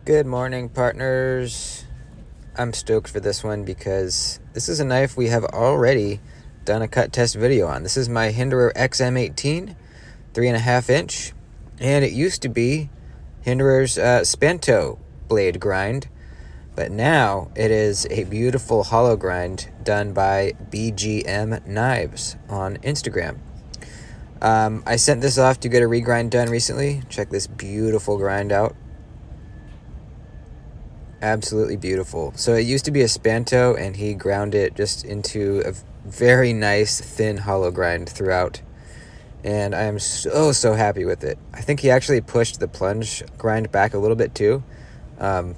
Good morning, partners. I'm stoked for this one because this is a knife we have already done a cut test video on. This is my Hinderer XM18 3.5 inch, and it used to be Hinderer's Spanto blade grind, but now it is a beautiful hollow grind done by BGM Knives on Instagram. I sent this off to get a regrind done recently. Check this beautiful grind out. Absolutely beautiful. So it used to be a Spanto, and he ground it just into a very nice thin hollow grind throughout, and I am so happy with it. I think he actually pushed the plunge grind back a little bit too. It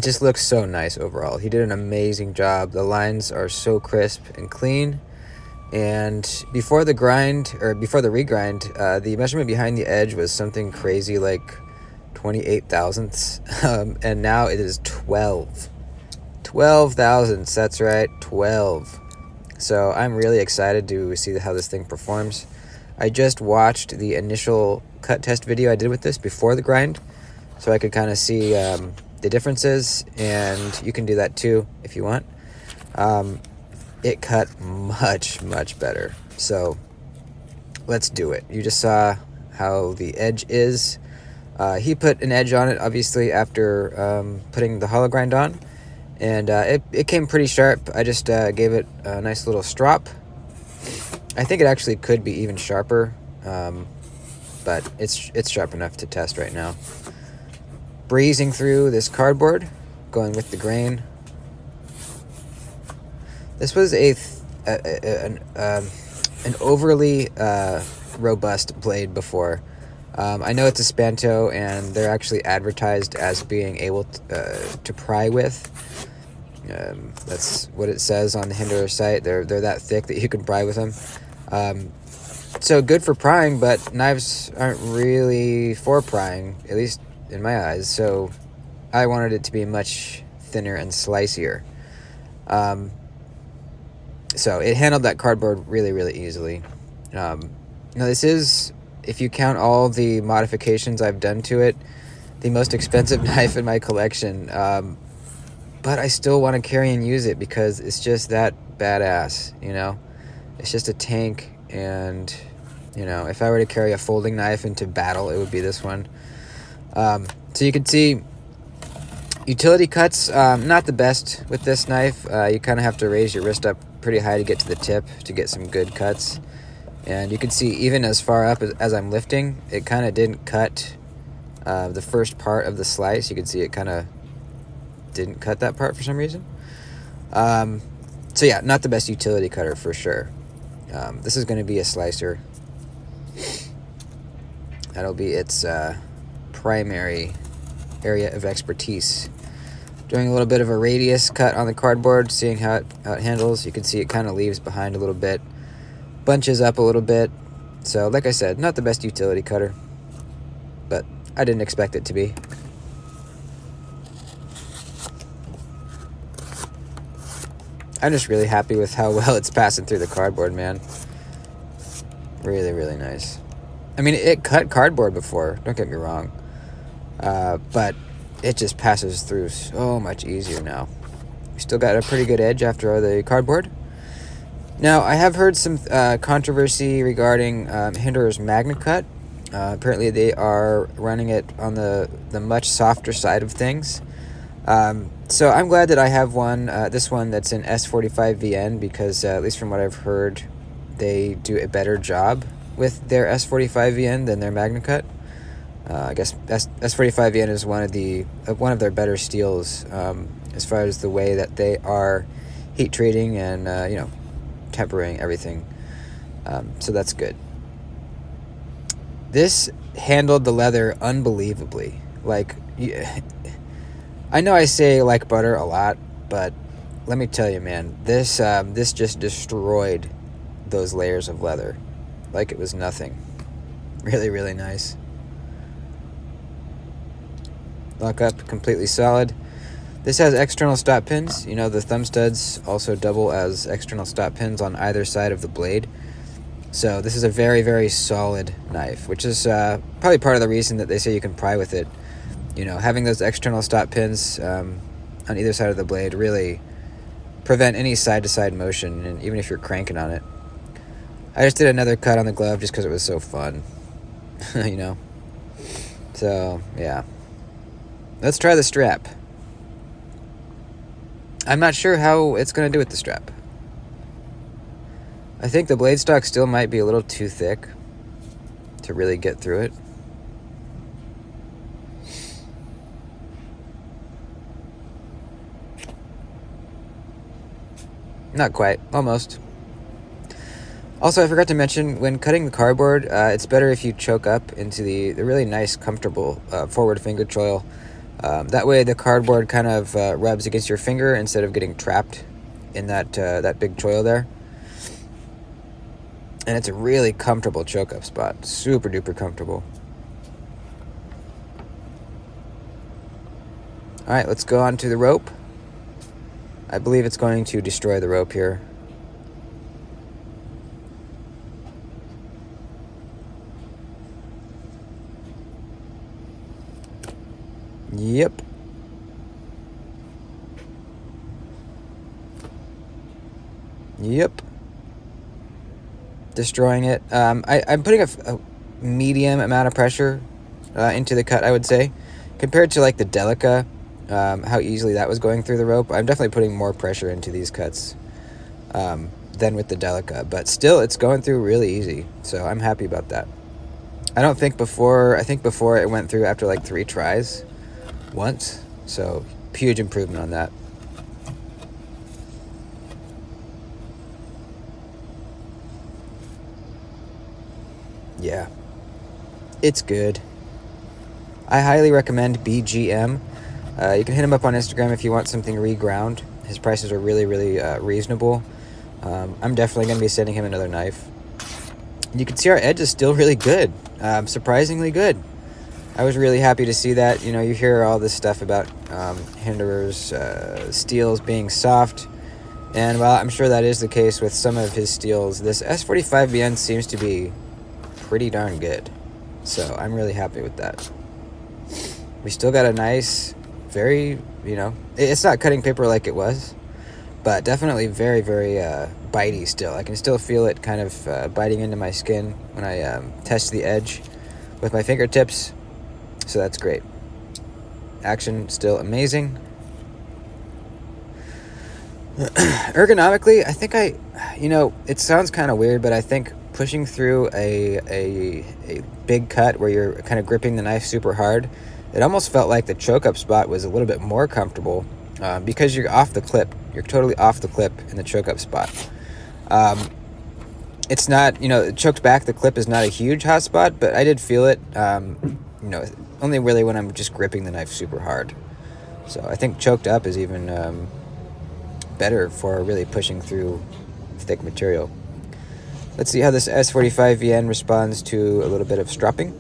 just looks so nice overall. He did an amazing job. The lines are so crisp and clean, and before the grind, or before the regrind, the measurement behind the edge was something crazy like 28 thousandths, and now it is 12 thousandths. That's right, 12. So I'm really excited to see how this thing performs. I just watched the initial cut test video I did with this before the grind, so I could kind of see the differences, and you can do that too if you want. It cut much better, so let's do it. You just saw how the edge is. He put an edge on it, obviously, after putting the hollow grind on, and it came pretty sharp. I just gave it a nice little strop. I think it actually could be even sharper, but it's sharp enough to test right now. Brazing through this cardboard, going with the grain. This was an overly robust blade before. I know it's a Spanto, and they're actually advertised as being able to pry with. That's what it says on the Hinderer site. They're that thick that you can pry with them. So good for prying, but knives aren't really for prying, at least in my eyes. So I wanted it to be much thinner and slicier. So it handled that cardboard really easily. Now this is, if you count all the modifications I've done to it, the most expensive knife in my collection. But I still want to carry and use it because it's just that badass, you know? It's just a tank, and, you know, if I were to carry a folding knife into battle, it would be this one. So you can see utility cuts, not the best with this knife. You kind of have to raise your wrist up pretty high to get to the tip to get some good cuts. And you can see even as far up as I'm lifting, it kind of didn't cut the first part of the slice. You can see it kind of didn't cut that part for some reason. So yeah, not the best utility cutter for sure. This is going to be a slicer. That'll be its primary area of expertise. Doing a little bit of a radius cut on the cardboard, seeing how it handles. You can see it kind of leaves behind a little bit. Bunches up a little bit. So like I said, not the best utility cutter, but I didn't expect it to be. I'm just really happy with how well it's passing through the cardboard, man. Really nice. I mean, it cut cardboard before, don't get me wrong, but it just passes through so much easier now. We still got a pretty good edge after the cardboard. Now, I have heard some controversy regarding Hinderer's Magna Cut. Apparently, they are running it on the much softer side of things. So I'm glad that I have one, this one that's in S45VN, because at least from what I've heard, they do a better job with their S45VN than their Magna Cut. I guess S45VN is one of their better steels as far as the way that they are heat treating and tempering everything. So that's good. This handled the leather unbelievably. Like, I know I say like butter a lot, but let me tell you, man, this just destroyed those layers of leather like it was nothing. Really nice. Lock up completely solid. This has external stop pins. You know, the thumb studs also double as external stop pins on either side of the blade. So this is a very solid knife, which is probably part of the reason that they say you can pry with it. You know, having those external stop pins on either side of the blade really prevent any side-to-side motion, and even if you're cranking on it. I just did another cut on the glove just because it was so fun, you know. So yeah, let's try the strap. I'm not sure how it's going to do with the strap. I think the blade stock still might be a little too thick to really get through it. Not quite, almost. Also, I forgot to mention, when cutting the cardboard, it's better if you choke up into the really nice, comfortable forward finger choil. That way the cardboard kind of rubs against your finger instead of getting trapped in that big choil there. And it's a really comfortable choke up spot. Super duper comfortable. Alright, let's go on to the rope. I believe it's going to destroy the rope here. Yep. Yep. Destroying it. I'm putting a medium amount of pressure into the cut, I would say. Compared to like the Delica, how easily that was going through the rope, I'm definitely putting more pressure into these cuts than with the Delica. But still, it's going through really easy. So I'm happy about that. I think before it went through after like 3 tries once. So huge improvement on that. Yeah, it's good. I highly recommend BGM. You can hit him up on Instagram if you want something reground. His prices are really, really reasonable. I'm definitely going to be sending him another knife. You can see our edge is still really good. Surprisingly good. I was really happy to see that. You know, you hear all this stuff about Hinderer's steels being soft. And while I'm sure that is the case with some of his steels, this S45VN seems to be pretty darn good. So I'm really happy with that. We still got a nice, very, you know, it's not cutting paper like it was, but definitely very, very bitey still. I can still feel it kind of biting into my skin when I test the edge with my fingertips. So that's great. Action still amazing. Ergonomically, I think it sounds kind of weird, but I think pushing through a big cut where you're kind of gripping the knife super hard, it almost felt like the choke up spot was a little bit more comfortable because you're off the clip. You're totally off the clip in the choke up spot. It's not, choked back, the clip is not a huge hot spot, but I did feel it, only really when I'm just gripping the knife super hard. So I think choked up is even better for really pushing through thick material. Let's see how this S45VN responds to a little bit of stropping.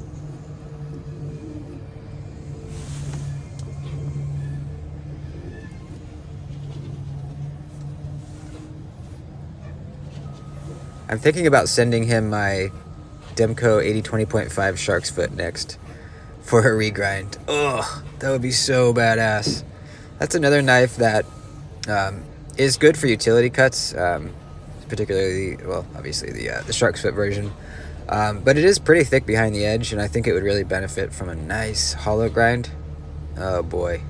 I'm thinking about sending him my Demco 8020.5 Shark's Foot next for a regrind. Oh, that would be so badass. That's another knife that is good for utility cuts, particularly, well, obviously the Shark's Foot version. But it is pretty thick behind the edge, and I think it would really benefit from a nice hollow grind. Oh boy,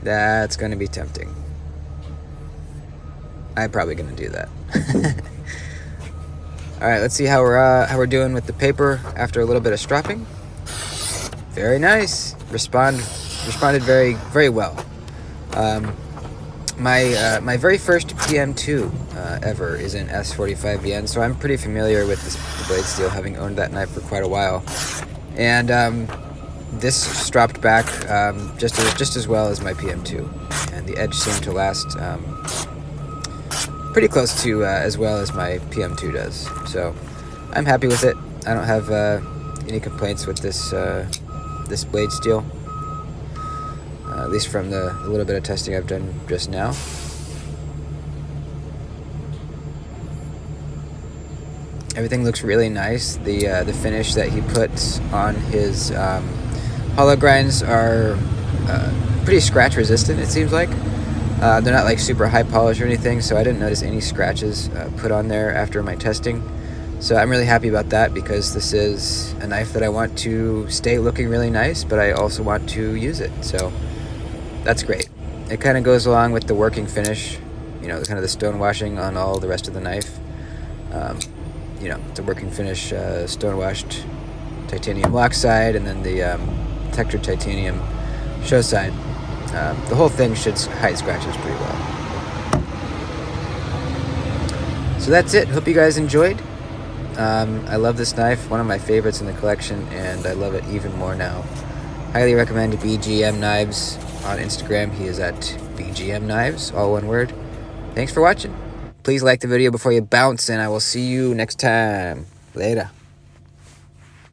that's going to be tempting. I'm probably going to do that. All right, let's see how we're doing with the paper after a little bit of stropping. Very nice. Responded very, very well. My very first PM2 ever is in S45VN, so I'm pretty familiar with the blade steel, having owned that knife for quite a while. And this stropped back just as well as my PM2, and the edge seemed to last pretty close to as well as my PM2 does. So I'm happy with it. I don't have any complaints with this blade steel. At least from the little bit of testing I've done just now. Everything looks really nice. The finish that he puts on his Hollow grinds are pretty scratch resistant, it seems like. They're not like super high polish or anything, so I didn't notice any scratches put on there after my testing. So I'm really happy about that, because this is a knife that I want to stay looking really nice, but I also want to use it. So that's great. It kind of goes along with the working finish, you know, kind of the stone washing on all the rest of the knife. You know, the working finish, stone washed titanium lock side, and then the textured titanium show side. The whole thing should hide scratches pretty well. So that's it. Hope you guys enjoyed. I love this knife, one of my favorites in the collection, and I love it even more now. Highly recommend BGM Knives on Instagram. He is at BGM Knives, all one word. Thanks for watching. Please like the video before you bounce, and I will see you next time. Later.